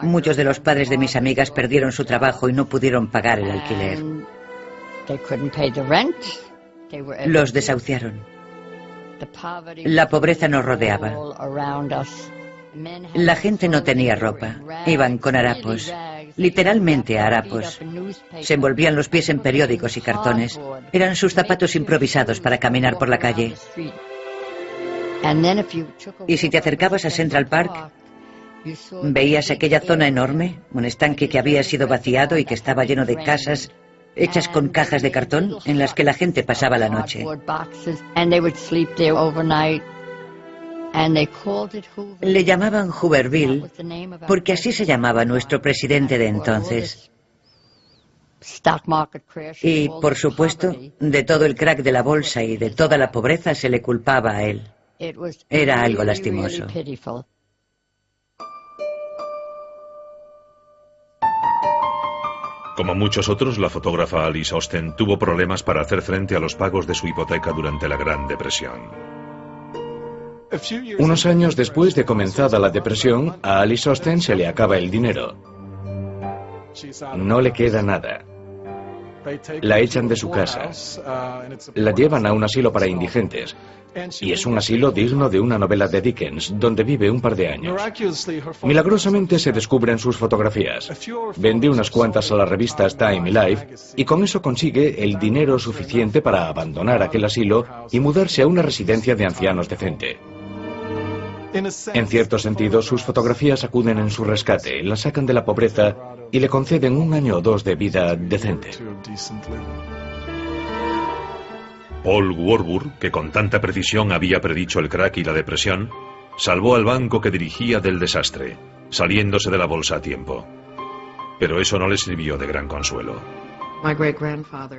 Muchos de los padres de mis amigas perdieron su trabajo y no pudieron pagar el alquiler. Los desahuciaron. La pobreza nos rodeaba. La gente no tenía ropa. Iban con harapos. Literalmente harapos. Se envolvían los pies en periódicos y cartones. Eran sus zapatos improvisados para caminar por la calle. Y si te acercabas a Central Park, veías aquella zona enorme, un estanque que había sido vaciado y que estaba lleno de casas hechas con cajas de cartón en las que la gente pasaba la noche. Le llamaban Hooverville porque así se llamaba nuestro presidente de entonces. Y, por supuesto, de todo el crack de la bolsa y de toda la pobreza se le culpaba a él. Era algo lastimoso. Como muchos otros, la fotógrafa Alice Osten tuvo problemas para hacer frente a los pagos de su hipoteca durante la Gran Depresión. Unos años después de comenzada la depresión, a Alice Osten se le acaba el dinero. No le queda nada. La echan de su casa. La llevan a un asilo para indigentes. Y es un asilo digno de una novela de Dickens, donde vive un par de años. Milagrosamente se descubren sus fotografías. Vende unas cuantas a las revistas Time y Life, y con eso consigue el dinero suficiente para abandonar aquel asilo y mudarse a una residencia de ancianos decente. En cierto sentido, sus fotografías acuden en su rescate, la sacan de la pobreza y le conceden 1 año o 2 de vida decente. Paul Warburg, que con tanta precisión había predicho el crack y la depresión, salvó al banco que dirigía del desastre, saliéndose de la bolsa a tiempo. Pero eso no le sirvió de gran consuelo.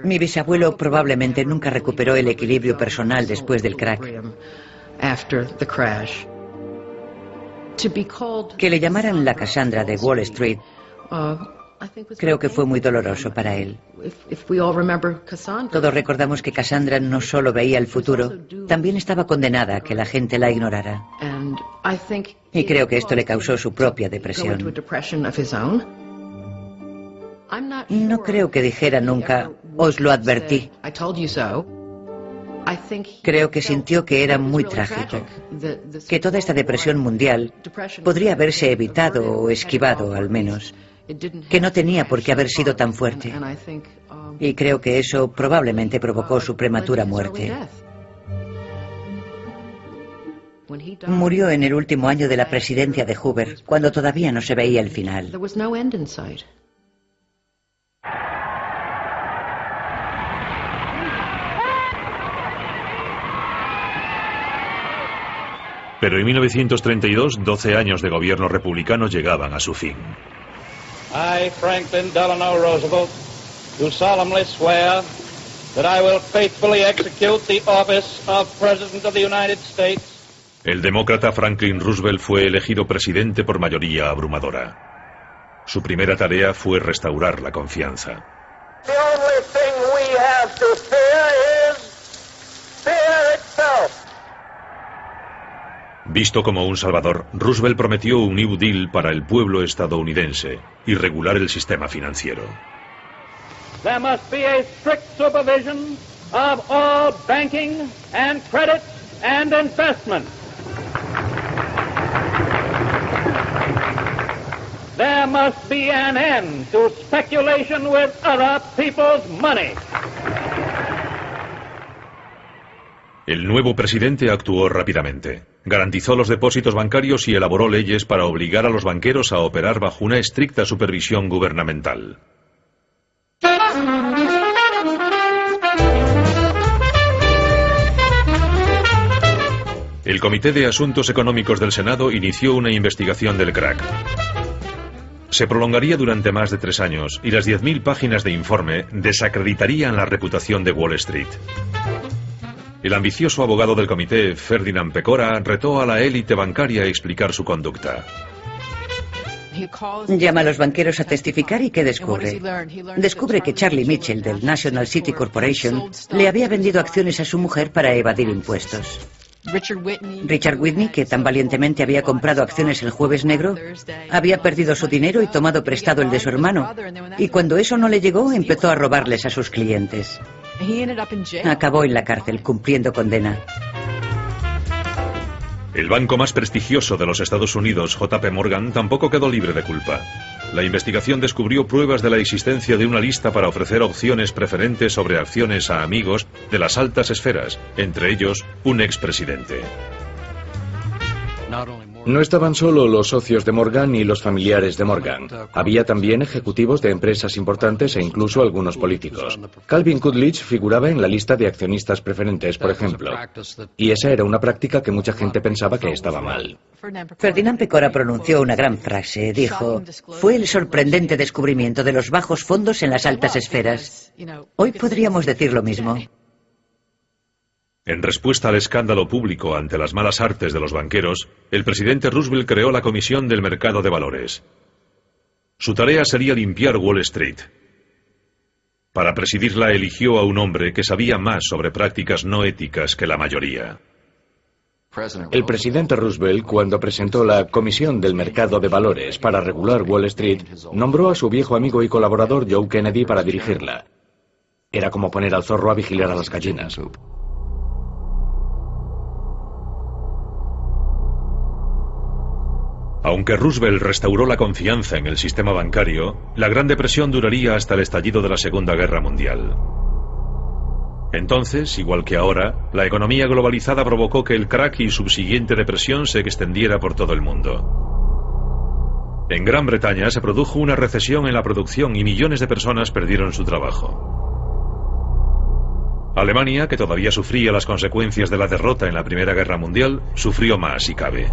Mi bisabuelo probablemente nunca recuperó el equilibrio personal después del crack. Que le llamaran la Cassandra de Wall Street, creo que fue muy doloroso para él. Todos recordamos que Cassandra no solo veía el futuro, también estaba condenada a que la gente la ignorara. Y creo que esto le causó su propia depresión. No creo que dijera nunca, os lo advertí. Creo que sintió que era muy trágico, que toda esta depresión mundial podría haberse evitado o esquivado al menos, que no tenía por qué haber sido tan fuerte. Y creo que eso probablemente provocó su prematura muerte. Murió en el último año de la presidencia de Hoover, cuando todavía no se veía el final. Pero en 1932, 12 años de gobierno republicano llegaban a su fin. I, Franklin Delano Roosevelt, do solemnly swear that I will faithfully execute the office of President of the United States. El demócrata Franklin Roosevelt fue elegido presidente por mayoría abrumadora. Su primera tarea fue restaurar la confianza. The only thing we have to fear is fear itself. Visto como un salvador, Roosevelt prometió un New Deal para el pueblo estadounidense y regular el sistema financiero. There must be a strict supervision of all banking and credit and investment. There must be an end to speculation with other people's money. El nuevo presidente actuó rápidamente. Garantizó los depósitos bancarios y elaboró leyes para obligar a los banqueros a operar bajo una estricta supervisión gubernamental. El Comité de Asuntos Económicos del Senado inició una investigación del crack. Se prolongaría durante más de 3 años y las 10.000 páginas de informe desacreditarían la reputación de Wall Street. El ambicioso abogado del comité, Ferdinand Pecora, retó a la élite bancaria a explicar su conducta. Llama a los banqueros a testificar y ¿qué descubre? Descubre que Charlie Mitchell del National City Corporation le había vendido acciones a su mujer para evadir impuestos. Richard Whitney, que tan valientemente había comprado acciones el Jueves Negro, había perdido su dinero y tomado prestado el de su hermano, y cuando eso no le llegó empezó a robarles a sus clientes. Acabó en la cárcel cumpliendo condena. El banco más prestigioso de los Estados Unidos, JP Morgan, tampoco quedó libre de culpa. La investigación descubrió pruebas de la existencia de una lista para ofrecer opciones preferentes sobre acciones a amigos de las altas esferas, entre ellos un expresidente. No estaban solo los socios de Morgan y los familiares de Morgan. Había también ejecutivos de empresas importantes e incluso algunos políticos. Calvin Coolidge figuraba en la lista de accionistas preferentes, por ejemplo. Y esa era una práctica que mucha gente pensaba que estaba mal. Ferdinand Pecora pronunció una gran frase. Dijo, fue el sorprendente descubrimiento de los bajos fondos en las altas esferas. Hoy podríamos decir lo mismo. En respuesta al escándalo público ante las malas artes de los banqueros, el presidente Roosevelt creó la Comisión del Mercado de Valores. Su tarea sería limpiar Wall Street. Para presidirla eligió a un hombre que sabía más sobre prácticas no éticas que la mayoría. El presidente Roosevelt, cuando presentó la Comisión del Mercado de Valores para regular Wall Street, nombró a su viejo amigo y colaborador Joe Kennedy para dirigirla. Era como poner al zorro a vigilar a las gallinas. Aunque Roosevelt restauró la confianza en el sistema bancario, la Gran Depresión duraría hasta el estallido de la Segunda Guerra Mundial. Entonces, igual que ahora, la economía globalizada provocó que el crack y subsiguiente depresión se extendiera por todo el mundo. En Gran Bretaña se produjo una recesión en la producción y millones de personas perdieron su trabajo. Alemania, que todavía sufría las consecuencias de la derrota en la Primera Guerra Mundial, sufrió más si cabe.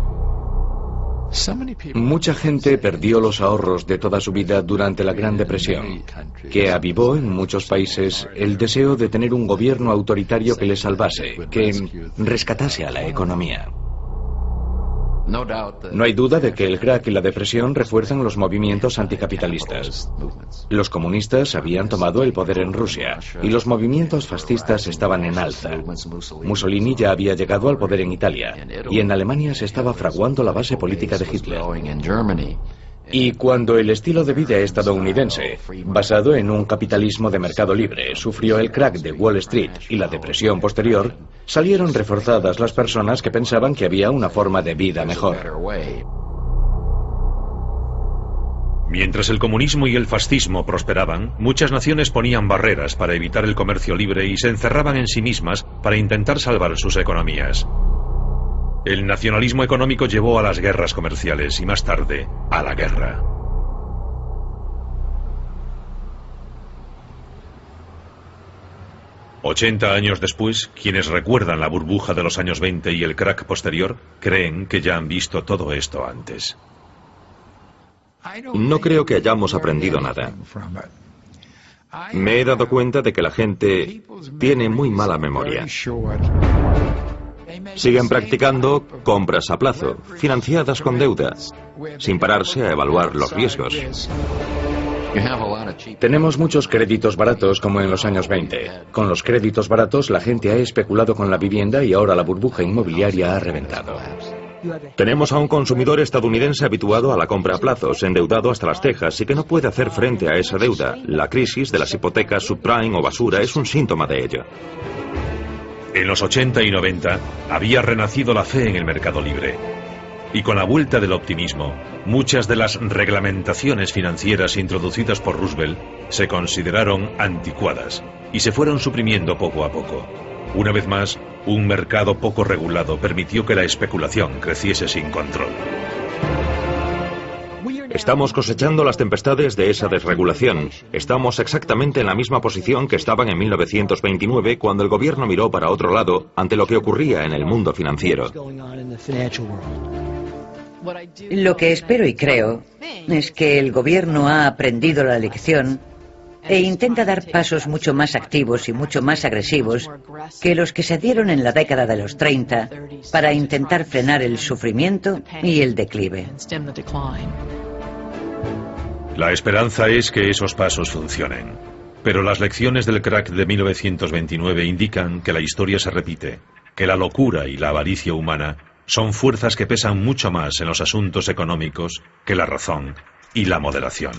Mucha gente perdió los ahorros de toda su vida durante la Gran Depresión, que avivó en muchos países el deseo de tener un gobierno autoritario que les salvase, que rescatase a la economía. No hay duda de que el crack y la depresión refuerzan los movimientos anticapitalistas. Los comunistas habían tomado el poder en Rusia y los movimientos fascistas estaban en alza. Mussolini ya había llegado al poder en Italia y en Alemania se estaba fraguando la base política de Hitler. Y cuando el estilo de vida estadounidense, basado en un capitalismo de mercado libre, sufrió el crack de Wall Street y la depresión posterior, salieron reforzadas las personas que pensaban que había una forma de vida mejor. Mientras el comunismo y el fascismo prosperaban, muchas naciones ponían barreras para evitar el comercio libre y se encerraban en sí mismas para intentar salvar sus economías. El nacionalismo económico llevó a las guerras comerciales y más tarde a la guerra. «80 años después, quienes recuerdan la burbuja de los años 20 y el crack posterior, creen que ya han visto todo esto antes». No creo que hayamos aprendido nada. Me he dado cuenta de que la gente tiene muy mala memoria. Siguen practicando compras a plazo, financiadas con deuda, sin pararse a evaluar los riesgos. Tenemos muchos créditos baratos como en los años 20. Con los créditos baratos la gente ha especulado con la vivienda y ahora la burbuja inmobiliaria ha reventado. Tenemos a un consumidor estadounidense habituado a la compra a plazos, endeudado hasta las cejas y que no puede hacer frente a esa deuda. La crisis de las hipotecas subprime o basura es un síntoma de ello. En los 80 y 90 había renacido la fe en el mercado libre. Y con la vuelta del optimismo, muchas de las reglamentaciones financieras introducidas por Roosevelt se consideraron anticuadas y se fueron suprimiendo poco a poco. Una vez más, un mercado poco regulado permitió que la especulación creciese sin control. Estamos cosechando las tempestades de esa desregulación. Estamos exactamente en la misma posición que estaban en 1929 cuando el gobierno miró para otro lado ante lo que ocurría en el mundo financiero. Lo que espero y creo es que el gobierno ha aprendido la lección e intenta dar pasos mucho más activos y mucho más agresivos que los que se dieron en la década de los 30 para intentar frenar el sufrimiento y el declive. La esperanza es que esos pasos funcionen. Pero las lecciones del crack de 1929 indican que la historia se repite, que la locura y la avaricia humana son fuerzas que pesan mucho más en los asuntos económicos que la razón y la moderación.